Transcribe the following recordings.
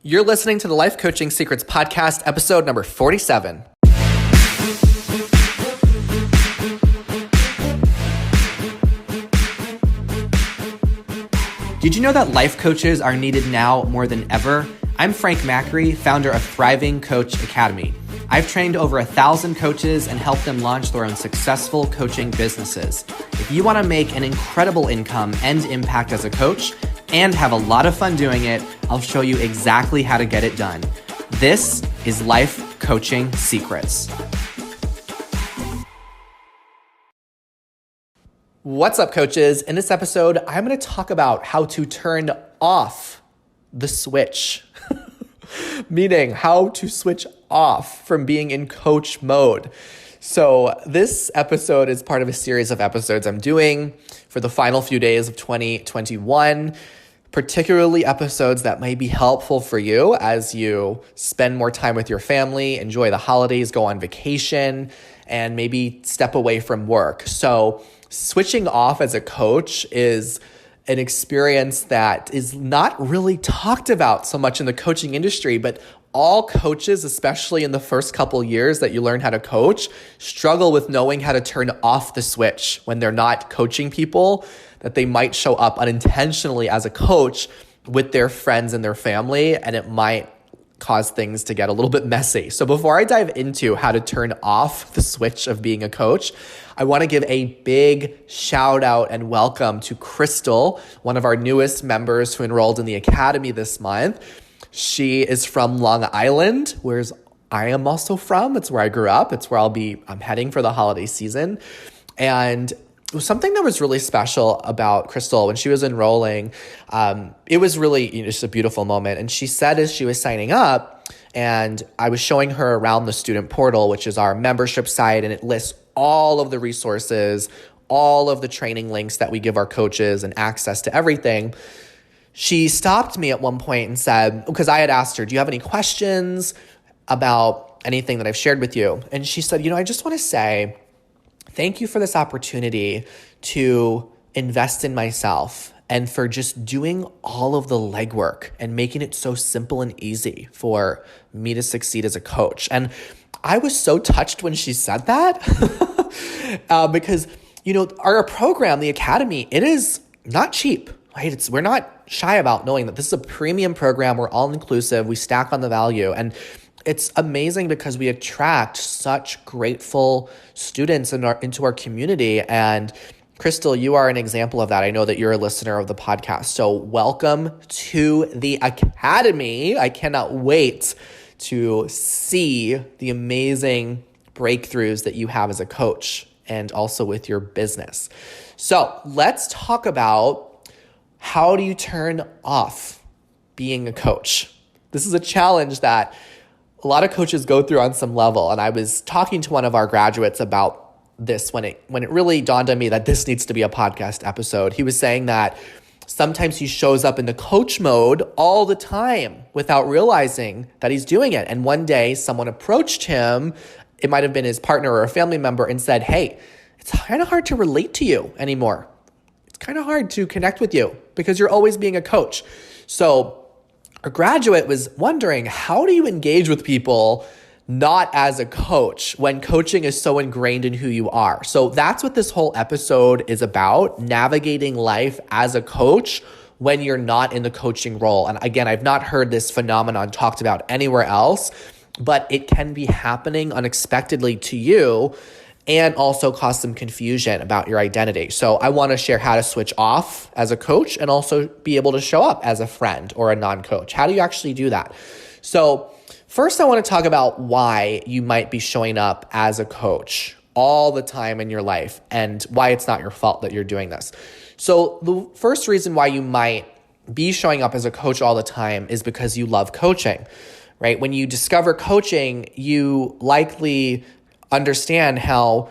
You're listening to the Life Coaching Secrets Podcast, episode number 47. Did you know that life coaches are needed now more than ever? I'm Frank Macri, founder of Thriving Coach Academy. I've trained over 1,000 coaches and helped them launch their own successful coaching businesses. If you want to make an incredible income and impact as a coach and have a lot of fun doing it, I'll show you exactly how to get it done. This is Life Coaching Secrets. What's up, coaches? In this episode, I'm going to talk about how to turn off the switch, meaning how to switch off from being in coach mode. So this episode is part of a series of episodes I'm doing for the final few days of 2021, particularly episodes that might be helpful for you as you spend more time with your family, enjoy the holidays, go on vacation, and maybe step away from work. So switching off as a coach is an experience that is not really talked about so much in the coaching industry, but all coaches, especially in the first couple years that you learn how to coach, struggle with knowing how to turn off the switch when they're not coaching people, that they might show up unintentionally as a coach with their friends and their family, and it might cause things to get a little bit messy. So before I dive into how to turn off the switch of being a coach, I want to give a big shout out and welcome to Crystal, one of our newest members who enrolled in the Academy this month. She is from Long Island, where I am also from. It's where I grew up. It's where I'm heading for the holiday season. And it was something that was really special about Crystal when she was enrolling. It was really just a beautiful moment. And she said as she was signing up, and I was showing her around the student portal, which is our membership site, and it lists all of the resources, all of the training links that we give our coaches and access to everything. She stopped me at one point and said, because I had asked her, do you have any questions about anything that I've shared with you? And she said, I just want to say, thank you for this opportunity to invest in myself and for just doing all of the legwork and making it so simple and easy for me to succeed as a coach. And I was so touched when she said that because, our program, the Academy, it is not cheap, right? We're not shy about knowing that this is a premium program. We're all inclusive. We stack on the value. And it's amazing because we attract such grateful students into our community. And Crystal, you are an example of that. I know that you're a listener of the podcast. So welcome to the Academy. I cannot wait to see the amazing breakthroughs that you have as a coach and also with your business. So let's talk about how do you turn off being a coach? This is a challenge that a lot of coaches go through on some level. And I was talking to one of our graduates about this when it really dawned on me that this needs to be a podcast episode. He was saying that sometimes he shows up in the coach mode all the time without realizing that he's doing it. And one day someone approached him, it might have been his partner or a family member, and said, hey, it's kind of hard to relate to you anymore. It's kind of hard to connect with you because you're always being a coach. So our graduate was wondering, how do you engage with people not as a coach when coaching is so ingrained in who you are? So that's what this whole episode is about, navigating life as a coach when you're not in the coaching role. And again, I've not heard this phenomenon talked about anywhere else, but it can be happening unexpectedly to you and also cause some confusion about your identity. So I want to share how to switch off as a coach and also be able to show up as a friend or a non-coach. How do you actually do that? So first, I want to talk about why you might be showing up as a coach all the time in your life and why it's not your fault that you're doing this. So the first reason why you might be showing up as a coach all the time is because you love coaching, right? When you discover coaching, you likely understand how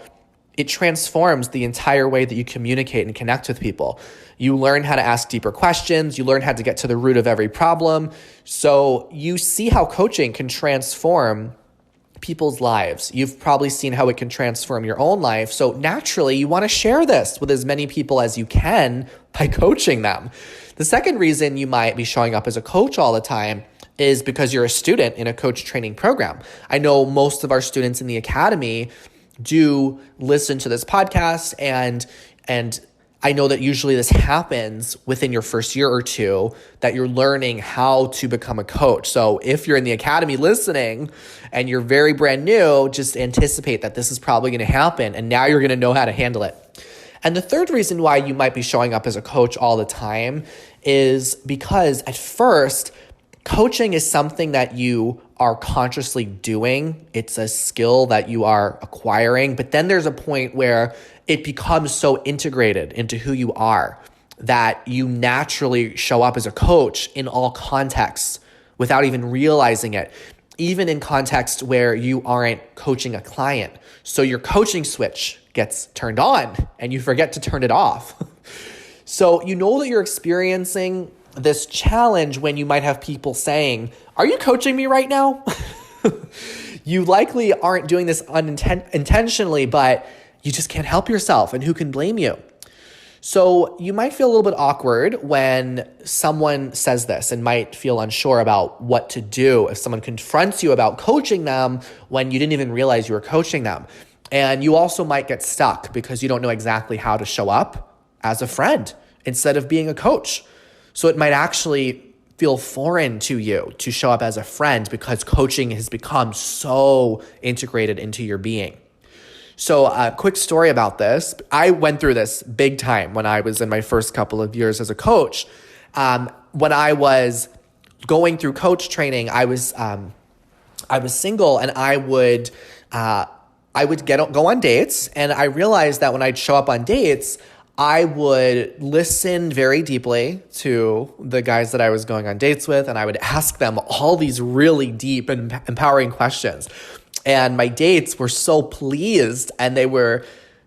it transforms the entire way that you communicate and connect with people. You learn how to ask deeper questions. You learn how to get to the root of every problem. So you see how coaching can transform people's lives. You've probably seen how it can transform your own life. So naturally, you want to share this with as many people as you can by coaching them. The second reason you might be showing up as a coach all the time is because you're a student in a coach training program. I know most of our students in the academy do listen to this podcast, and I know that usually this happens within your first year or two, that you're learning how to become a coach. So if you're in the academy listening and you're very brand new, just anticipate that this is probably going to happen, and now you're going to know how to handle it. And the third reason why you might be showing up as a coach all the time is because at first, coaching is something that you are consciously doing. It's a skill that you are acquiring, but then there's a point where it becomes so integrated into who you are that you naturally show up as a coach in all contexts without even realizing it, even in contexts where you aren't coaching a client. So your coaching switch gets turned on and you forget to turn it off. So you know that you're experiencing this challenge when you might have people saying, "Are you coaching me right now?" You likely aren't doing this intentionally, but you just can't help yourself, and who can blame you? So you might feel a little bit awkward when someone says this and might feel unsure about what to do if someone confronts you about coaching them when you didn't even realize you were coaching them. And you also might get stuck because you don't know exactly how to show up as a friend instead of being a coach. So it might actually feel foreign to you to show up as a friend because coaching has become so integrated into your being. So a quick story about this. I went through this big time when I was in my first couple of years as a coach. When I was going through coach training, I was single, and I would go on dates, and I realized that when I'd show up on dates, I would listen very deeply to the guys that I was going on dates with, and I would ask them all these really deep and empowering questions. And my dates were so pleased, and they were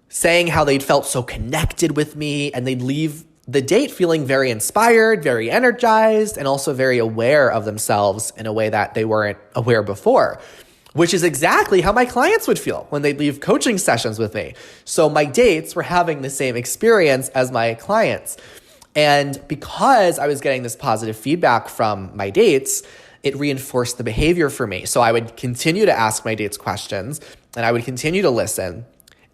saying how they'd felt so connected with me, and they'd leave the date feeling very inspired, very energized, and also very aware of themselves in a way that they weren't aware before, which is exactly how my clients would feel when they'd leave coaching sessions with me. So my dates were having the same experience as my clients. And because I was getting this positive feedback from my dates, it reinforced the behavior for me. So I would continue to ask my dates questions, and I would continue to listen,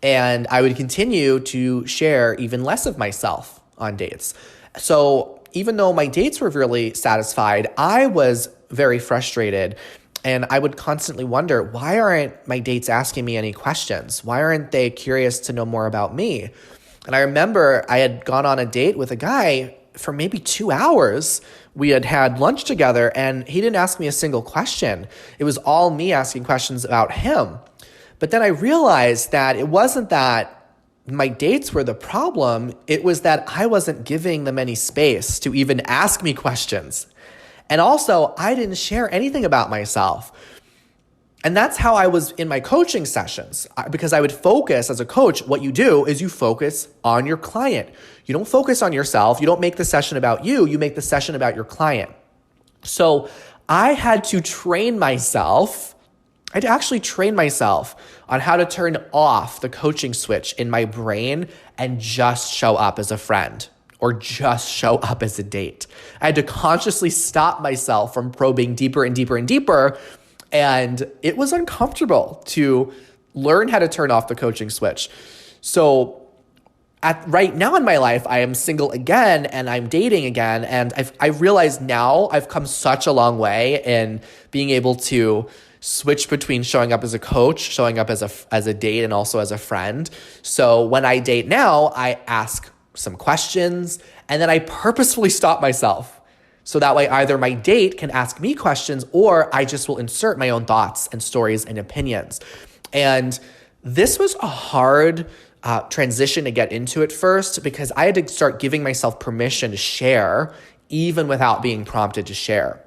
and I would continue to share even less of myself on dates. So even though my dates were really satisfied, I was very frustrated, and I would constantly wonder, why aren't my dates asking me any questions? Why aren't they curious to know more about me? And I remember I had gone on a date with a guy for maybe 2 hours. We had had lunch together, and he didn't ask me a single question. It was all me asking questions about him. But then I realized that it wasn't that my dates were the problem. It was that I wasn't giving them any space to even ask me questions. And also, I didn't share anything about myself. And that's how I was in my coaching sessions, because I would focus as a coach. What you do is you focus on your client. You don't focus on yourself. You don't make the session about you. You make the session about your client. So I had to train myself. I'd actually train myself on how to turn off the coaching switch in my brain and just show up as a friend or just show up as a date. I had to consciously stop myself from probing deeper and deeper and deeper. And it was uncomfortable to learn how to turn off the coaching switch. So right now in my life, I am single again and I'm dating again. And I realize now I've come such a long way in being able to switch between showing up as a coach, showing up as a date, and also as a friend. So when I date now, I ask some questions, and then I purposefully stop myself. So that way either my date can ask me questions, or I just will insert my own thoughts and stories and opinions. And this was a hard transition to get into at first, because I had to start giving myself permission to share even without being prompted to share.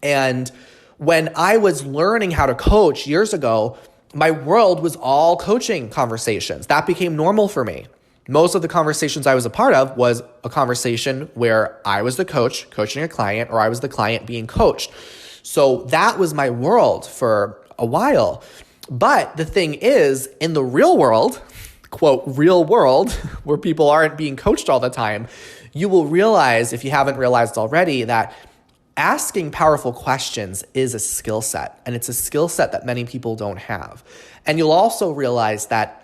And when I was learning how to coach years ago, my world was all coaching conversations. That became normal for me. Most of the conversations I was a part of was a conversation where I was the coach coaching a client, or I was the client being coached. So that was my world for a while. But the thing is, in the real world, quote, real world, where people aren't being coached all the time, you will realize, if you haven't realized already, that asking powerful questions is a skill set, and it's a skill set that many people don't have. And you'll also realize that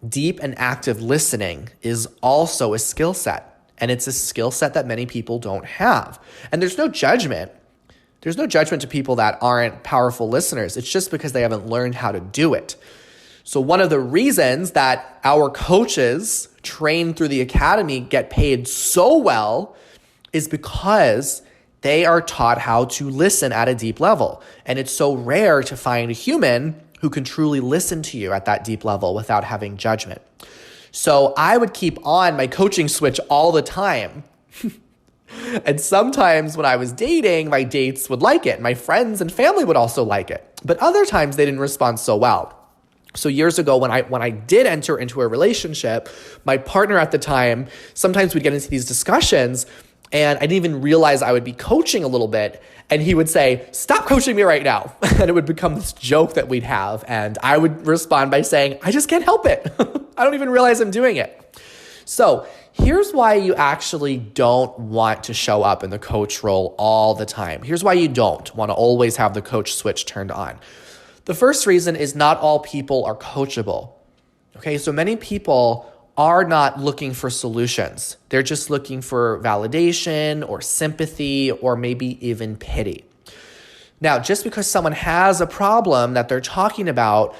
deep and active listening is also a skill set, and it's a skill set that many people don't have. And there's no judgment. There's no judgment to people that aren't powerful listeners. It's just because they haven't learned how to do it. So one of the reasons that our coaches trained through the academy get paid so well is because they are taught how to listen at a deep level. And it's so rare to find a human who can truly listen to you at that deep level without having judgment. So I would keep on my coaching switch all the time. And sometimes when I was dating, my dates would like it. My friends and family would also like it. But other times they didn't respond so well. So years ago, when I did enter into a relationship, my partner at the time, sometimes we'd get into these discussions and I didn't even realize I would be coaching a little bit. And he would say, "Stop coaching me right now." And it would become this joke that we'd have. And I would respond by saying, "I just can't help it. I don't even realize I'm doing it." So here's why you actually don't want to show up in the coach role all the time. Here's why you don't want to always have the coach switch turned on. The first reason is not all people are coachable. Okay, so many people are not looking for solutions. They're just looking for validation or sympathy or maybe even pity. Now, just because someone has a problem that they're talking about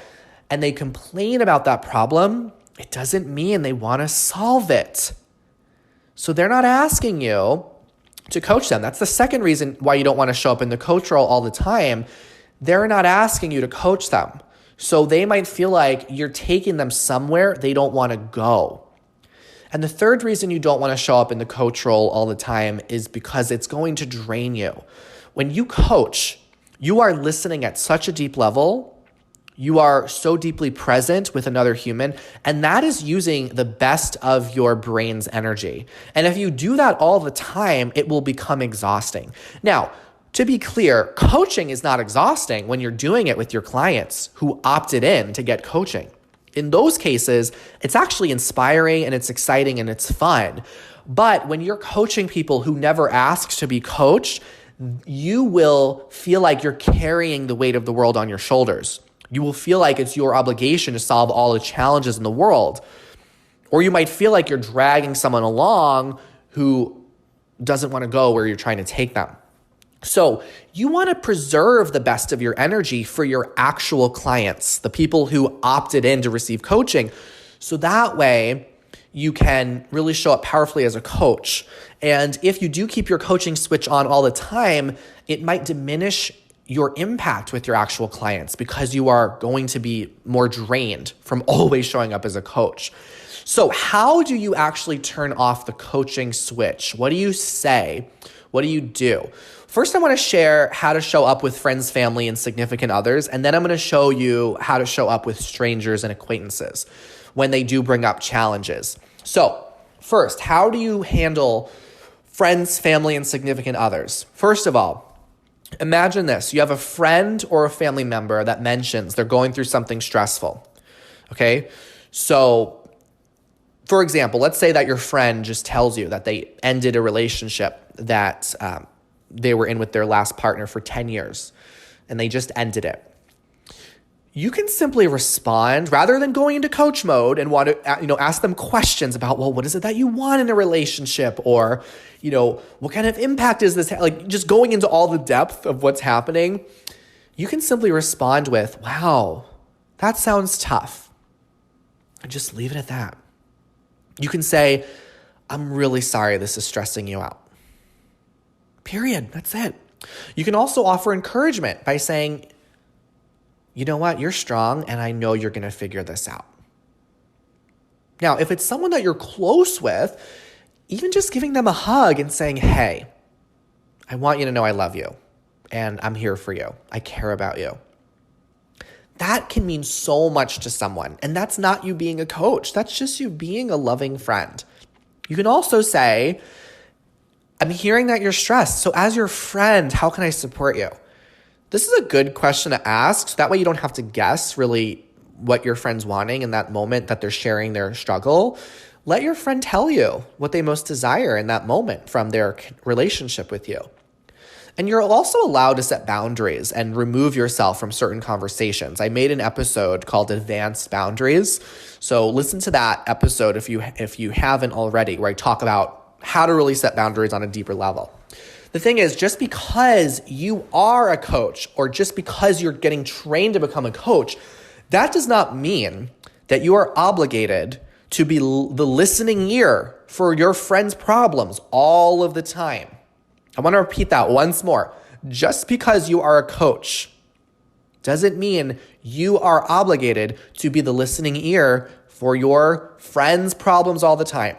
and they complain about that problem, it doesn't mean they want to solve it. So they're not asking you to coach them. That's the second reason why you don't want to show up in the coach role all the time. They're not asking you to coach them. So they might feel like you're taking them somewhere they don't want to go. And the third reason you don't want to show up in the coach role all the time is because it's going to drain you. When you coach, you are listening at such a deep level. You are so deeply present with another human, and that is using the best of your brain's energy. And if you do that all the time, it will become exhausting. Now, to be clear, coaching is not exhausting when you're doing it with your clients who opted in to get coaching. In those cases, it's actually inspiring and it's exciting and it's fun. But when you're coaching people who never asked to be coached, you will feel like you're carrying the weight of the world on your shoulders. You will feel like it's your obligation to solve all the challenges in the world. Or you might feel like you're dragging someone along who doesn't want to go where you're trying to take them. So you want to preserve the best of your energy for your actual clients, the people who opted in to receive coaching. So that way you can really show up powerfully as a coach. And if you do keep your coaching switch on all the time, it might diminish your impact with your actual clients because you are going to be more drained from always showing up as a coach. So how do you actually turn off the coaching switch? What do you say? What do you do? First, I want to share how to show up with friends, family, and significant others. And then I'm going to show you how to show up with strangers and acquaintances when they do bring up challenges. So first, how do you handle friends, family, and significant others? First of all, imagine this. You have a friend or a family member that mentions they're going through something stressful. Okay? So, for example, let's say that your friend just tells you that they ended a relationship that they were in with their last partner for 10 years and they just ended it. You can simply respond rather than going into coach mode and want to ask them questions about, well, what is it that you want in a relationship? Or, what kind of impact is this? Like just going into all the depth of what's happening. You can simply respond with, wow, that sounds tough. And just leave it at that. You can say, I'm really sorry this is stressing you out. Period. That's it. You can also offer encouragement by saying, you know what? You're strong and I know you're going to figure this out. Now, if it's someone that you're close with, even just giving them a hug and saying, hey, I want you to know I love you and I'm here for you. I care about you. That can mean so much to someone. And that's not you being a coach. That's just you being a loving friend. You can also say, I'm hearing that you're stressed. So as your friend, how can I support you? This is a good question to ask. So that way you don't have to guess really what your friend's wanting in that moment that they're sharing their struggle. Let your friend tell you what they most desire in that moment from their relationship with you. And you're also allowed to set boundaries and remove yourself from certain conversations. I made an episode called Advanced Boundaries. So listen to that episode if you haven't already, where I talk about how to really set boundaries on a deeper level. The thing is, just because you are a coach or just because you're getting trained to become a coach, that does not mean that you are obligated to be the listening ear for your friends' problems all of the time. I want to repeat that once more. Just because you are a coach doesn't mean you are obligated to be the listening ear for your friends' problems all the time,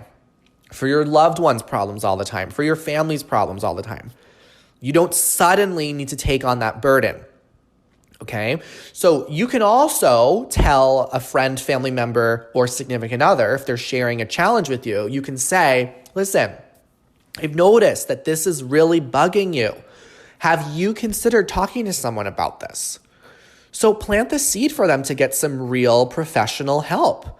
for your loved ones' problems all the time, for your family's problems all the time. You don't suddenly need to take on that burden. Okay? So you can also tell a friend, family member, or significant other, if they're sharing a challenge with you, you can say, listen, I've noticed that this is really bugging you. Have you considered talking to someone about this? So plant the seed for them to get some real professional help,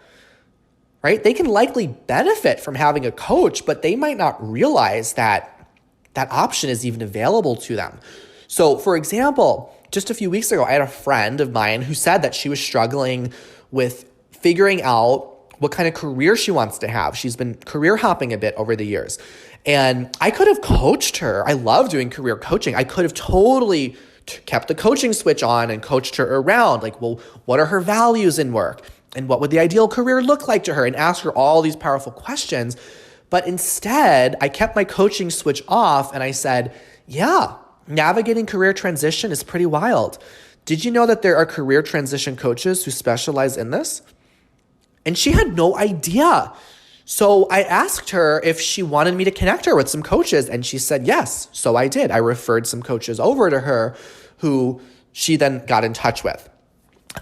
right? They can likely benefit from having a coach, but they might not realize that that option is even available to them. So for example, just a few weeks ago, I had a friend of mine who said that she was struggling with figuring out what kind of career she wants to have. She's been career hopping a bit over the years. And I could have coached her. I love doing career coaching. I could have totally kept the coaching switch on and coached her around. Like, well, what are her values in work? And what would the ideal career look like to her? And ask her all these powerful questions. But instead, I kept my coaching switch off and I said, yeah, navigating career transition is pretty wild. Did you know that there are career transition coaches who specialize in this? And she had no idea. So I asked her if she wanted me to connect her with some coaches, and she said yes. So I did. I referred some coaches over to her who she then got in touch with.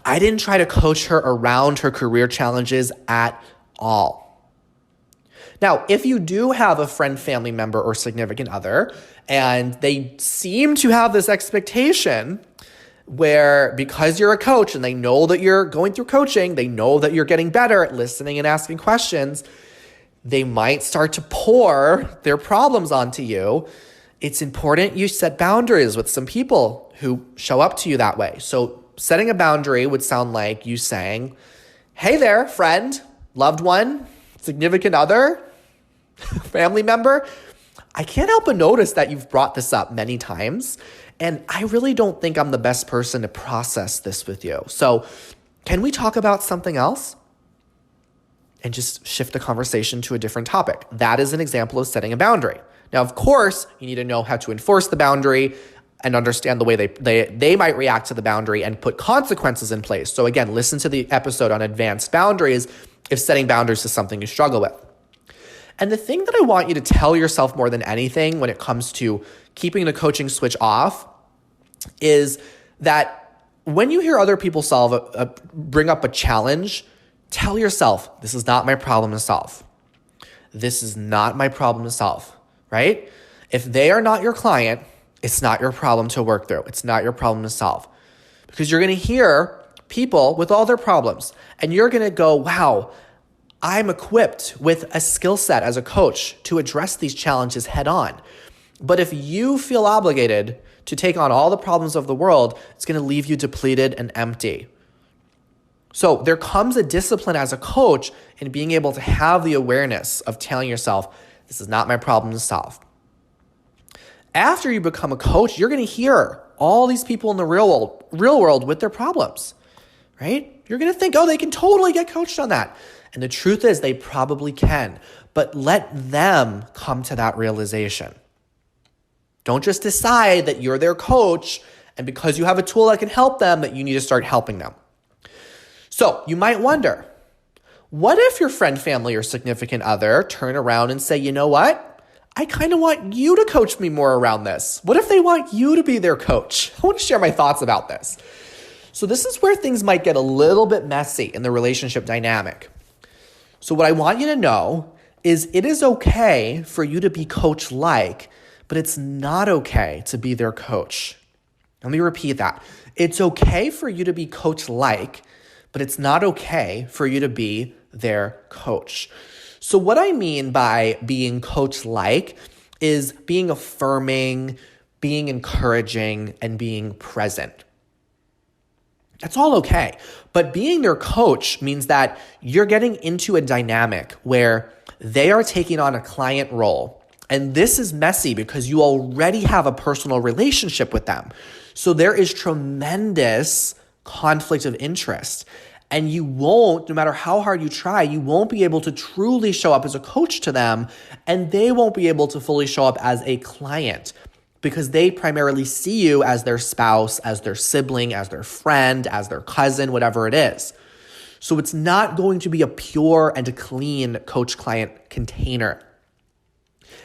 I didn't try to coach her around her career challenges at all. Now, if you do have a friend, family member, or significant other, and they seem to have this expectation where because you're a coach and they know that you're going through coaching, they know that you're getting better at listening and asking questions, they might start to pour their problems onto you. It's important you set boundaries with some people who show up to you that way. So setting a boundary would sound like you saying, hey there, friend, loved one, significant other, family member. I can't help but notice that you've brought this up many times, and I really don't think I'm the best person to process this with you. So can we talk about something else? And just shift the conversation to a different topic. That is an example of setting a boundary. Now, of course, you need to know how to enforce the boundary and understand the way they might react to the boundary and put consequences in place. So again, listen to the episode on advanced boundaries if setting boundaries is something you struggle with. And the thing that I want you to tell yourself more than anything when it comes to keeping the coaching switch off is that when you hear other people bring up a challenge, tell yourself, this is not my problem to solve. This is not my problem to solve, right? If they are not your client, it's not your problem to work through. It's not your problem to solve. Because you're going to hear people with all their problems, and you're going to go, wow, I'm equipped with a skill set as a coach to address these challenges head on. But if you feel obligated to take on all the problems of the world, it's going to leave you depleted and empty. So there comes a discipline as a coach in being able to have the awareness of telling yourself, this is not my problem to solve. After you become a coach, you're going to hear all these people in the real world with their problems, right? You're going to think, oh, they can totally get coached on that. And the truth is they probably can, but let them come to that realization. Don't just decide that you're their coach and because you have a tool that can help them that you need to start helping them. So you might wonder, what if your friend, family, or significant other turn around and say, you know what? I kind of want you to coach me more around this. What if they want you to be their coach? I want to share my thoughts about this. So this is where things might get a little bit messy in the relationship dynamic. So what I want you to know is it is okay for you to be coach-like, but it's not okay to be their coach. Let me repeat that. It's okay for you to be coach-like, but it's not okay for you to be their coach. So what I mean by being coach-like is being affirming, being encouraging, and being present. That's all okay. But being their coach means that you're getting into a dynamic where they are taking on a client role. And this is messy because you already have a personal relationship with them. So there is tremendous conflict of interest. And you won't, no matter how hard you try, you won't be able to truly show up as a coach to them. And they won't be able to fully show up as a client because they primarily see you as their spouse, as their sibling, as their friend, as their cousin, whatever it is. So it's not going to be a pure and a clean coach-client container.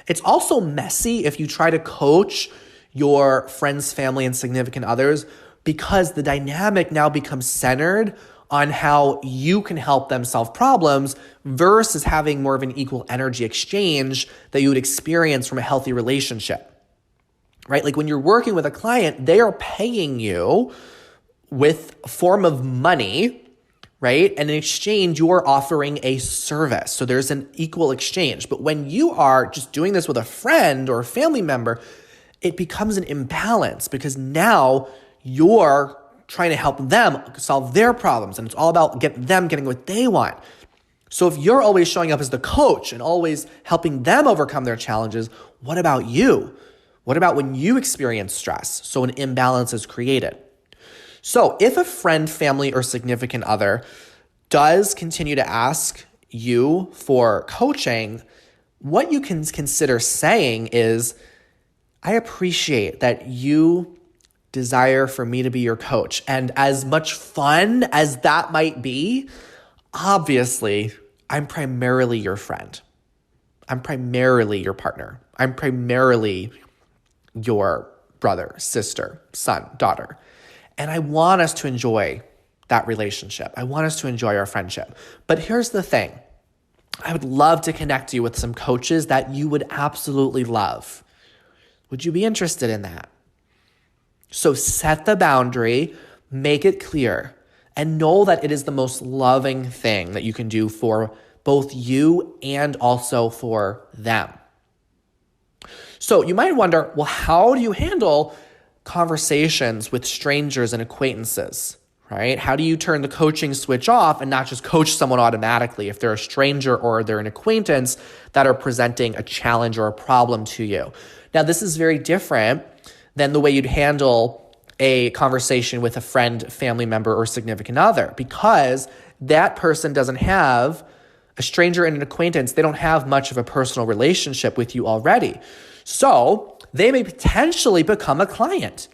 It's also messy if you try to coach your friends, family, and significant others because the dynamic now becomes centered on how you can help them solve problems versus having more of an equal energy exchange that you would experience from a healthy relationship, right? Like when you're working with a client, they are paying you with a form of money, right? And in exchange, you are offering a service. So there's an equal exchange. But when you are just doing this with a friend or a family member, it becomes an imbalance because now you're trying to help them solve their problems. And it's all about them getting what they want. So if you're always showing up as the coach and always helping them overcome their challenges, what about you? What about when you experience stress? So an imbalance is created. So if a friend, family, or significant other does continue to ask you for coaching, what you can consider saying is, I appreciate that you desire for me to be your coach. And as much fun as that might be, obviously, I'm primarily your friend. I'm primarily your partner. I'm primarily your brother, sister, son, daughter. And I want us to enjoy that relationship. I want us to enjoy our friendship. But here's the thing. I would love to connect you with some coaches that you would absolutely love. Would you be interested in that? So set the boundary, make it clear, and know that it is the most loving thing that you can do for both you and also for them. So you might wonder, well, how do you handle conversations with strangers and acquaintances, right? How do you turn the coaching switch off and not just coach someone automatically if they're a stranger or they're an acquaintance that are presenting a challenge or a problem to you? Now, this is very different than the way you'd handle a conversation with a friend, family member, or significant other, because that person doesn't have a stranger and an acquaintance. They don't have much of a personal relationship with you already. So they may potentially become a client,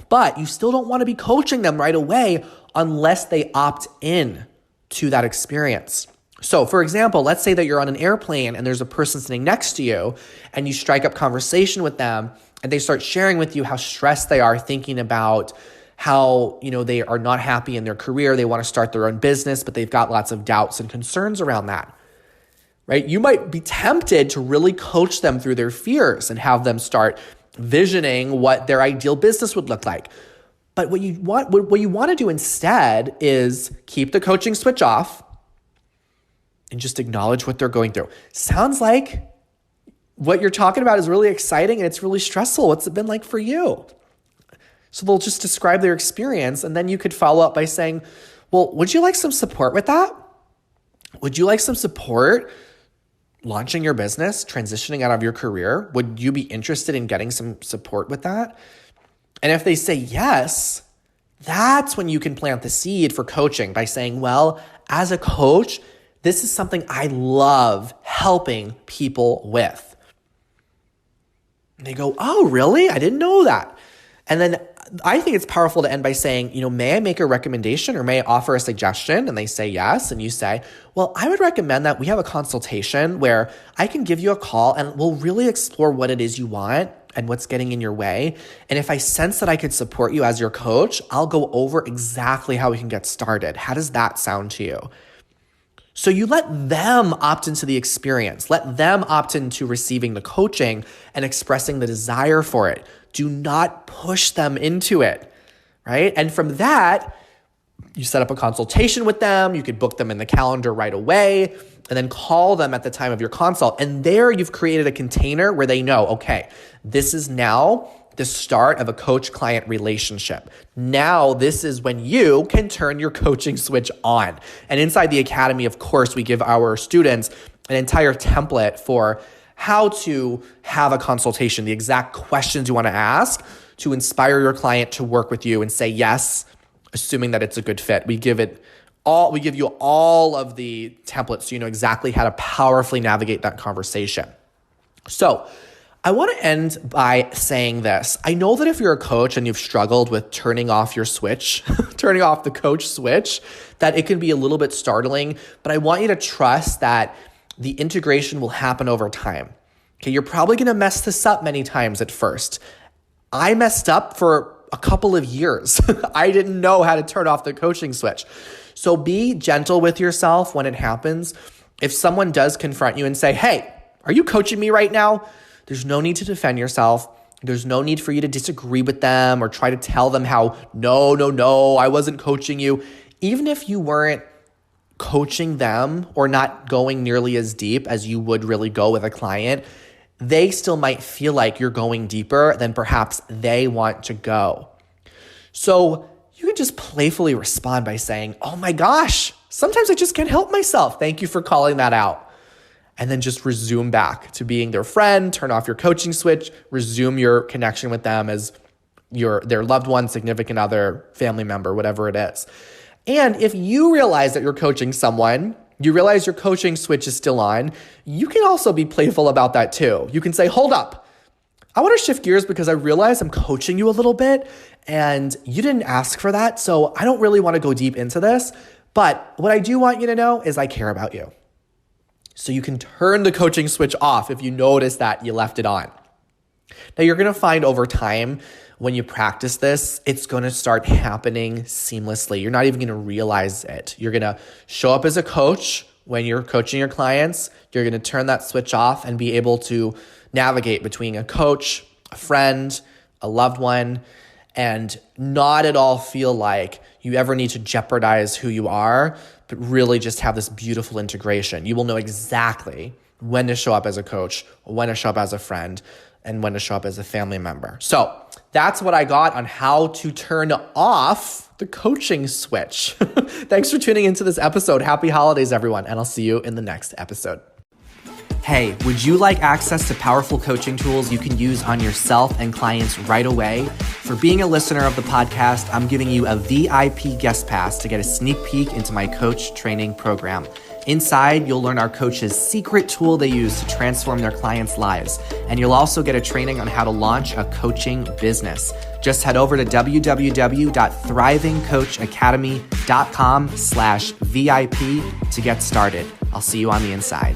but you still don't want to be coaching them right away unless they opt in to that experience. So for example, let's say that you're on an airplane and there's a person sitting next to you and you strike up conversation with them and they start sharing with you how stressed they are thinking about how, they are not happy in their career. They want to start their own business, but they've got lots of doubts and concerns around that, right? You might be tempted to really coach them through their fears and have them start visioning what their ideal business would look like. But what you want to do instead is keep the coaching switch off and just acknowledge what they're going through. Sounds like what you're talking about is really exciting and it's really stressful. What's it been like for you? So they'll just describe their experience, and then you could follow up by saying, well, would you like some support with that? Would you like some support launching your business, transitioning out of your career? Would you be interested in getting some support with that? And if they say yes, that's when you can plant the seed for coaching by saying, well, as a coach, this is something I love helping people with. And they go, oh, really? I didn't know that. And then I think it's powerful to end by saying, may I make a recommendation or may I offer a suggestion? And they say yes. And you say, well, I would recommend that we have a consultation where I can give you a call and we'll really explore what it is you want and what's getting in your way. And if I sense that I could support you as your coach, I'll go over exactly how we can get started. How does that sound to you? So you let them opt into the experience. Let them opt into receiving the coaching and expressing the desire for it. Do not push them into it, right? And from that, you set up a consultation with them. You could book them in the calendar right away and then call them at the time of your consult. And there you've created a container where they know, okay, this is the start of a coach-client relationship. Now, this is when you can turn your coaching switch on. And inside the academy, of course, we give our students an entire template for how to have a consultation, the exact questions you want to ask to inspire your client to work with you and say yes, assuming that it's a good fit. We give you all of the templates so you know exactly how to powerfully navigate that conversation. So I want to end by saying this. I know that if you're a coach and you've struggled with turning off your switch, turning off the coach switch, that it can be a little bit startling, but I want you to trust that the integration will happen over time. Okay, you're probably going to mess this up many times at first. I messed up for a couple of years. I didn't know how to turn off the coaching switch. So be gentle with yourself when it happens. If someone does confront you and say, hey, are you coaching me right now? There's no need to defend yourself. There's no need for you to disagree with them or try to tell them how, no, I wasn't coaching you. Even if you weren't coaching them or not going nearly as deep as you would really go with a client, they still might feel like you're going deeper than perhaps they want to go. So you can just playfully respond by saying, oh my gosh, sometimes I just can't help myself. Thank you for calling that out. And then just resume back to being their friend, turn off your coaching switch, resume your connection with them as their loved one, significant other, family member, whatever it is. And if you realize that you're coaching someone, you realize your coaching switch is still on, you can also be playful about that too. You can say, hold up, I want to shift gears because I realize I'm coaching you a little bit and you didn't ask for that. So I don't really want to go deep into this, but what I do want you to know is I care about you. So you can turn the coaching switch off if you notice that you left it on. Now you're going to find over time when you practice this, it's going to start happening seamlessly. You're not even going to realize it. You're going to show up as a coach when you're coaching your clients. You're going to turn that switch off and be able to navigate between a coach, a friend, a loved one, and not at all feel like you ever need to jeopardize who you are, but really just have this beautiful integration. You will know exactly when to show up as a coach, when to show up as a friend, and when to show up as a family member. So that's what I got on how to turn off the coaching switch. Thanks for tuning into this episode. Happy holidays, everyone, and I'll see you in the next episode. Hey, would you like access to powerful coaching tools you can use on yourself and clients right away? For being a listener of the podcast, I'm giving you a VIP guest pass to get a sneak peek into my coach training program. Inside, you'll learn our coaches' secret tool they use to transform their clients' lives. And you'll also get a training on how to launch a coaching business. Just head over to www.thrivingcoachacademy.com/VIP to get started. I'll see you on the inside.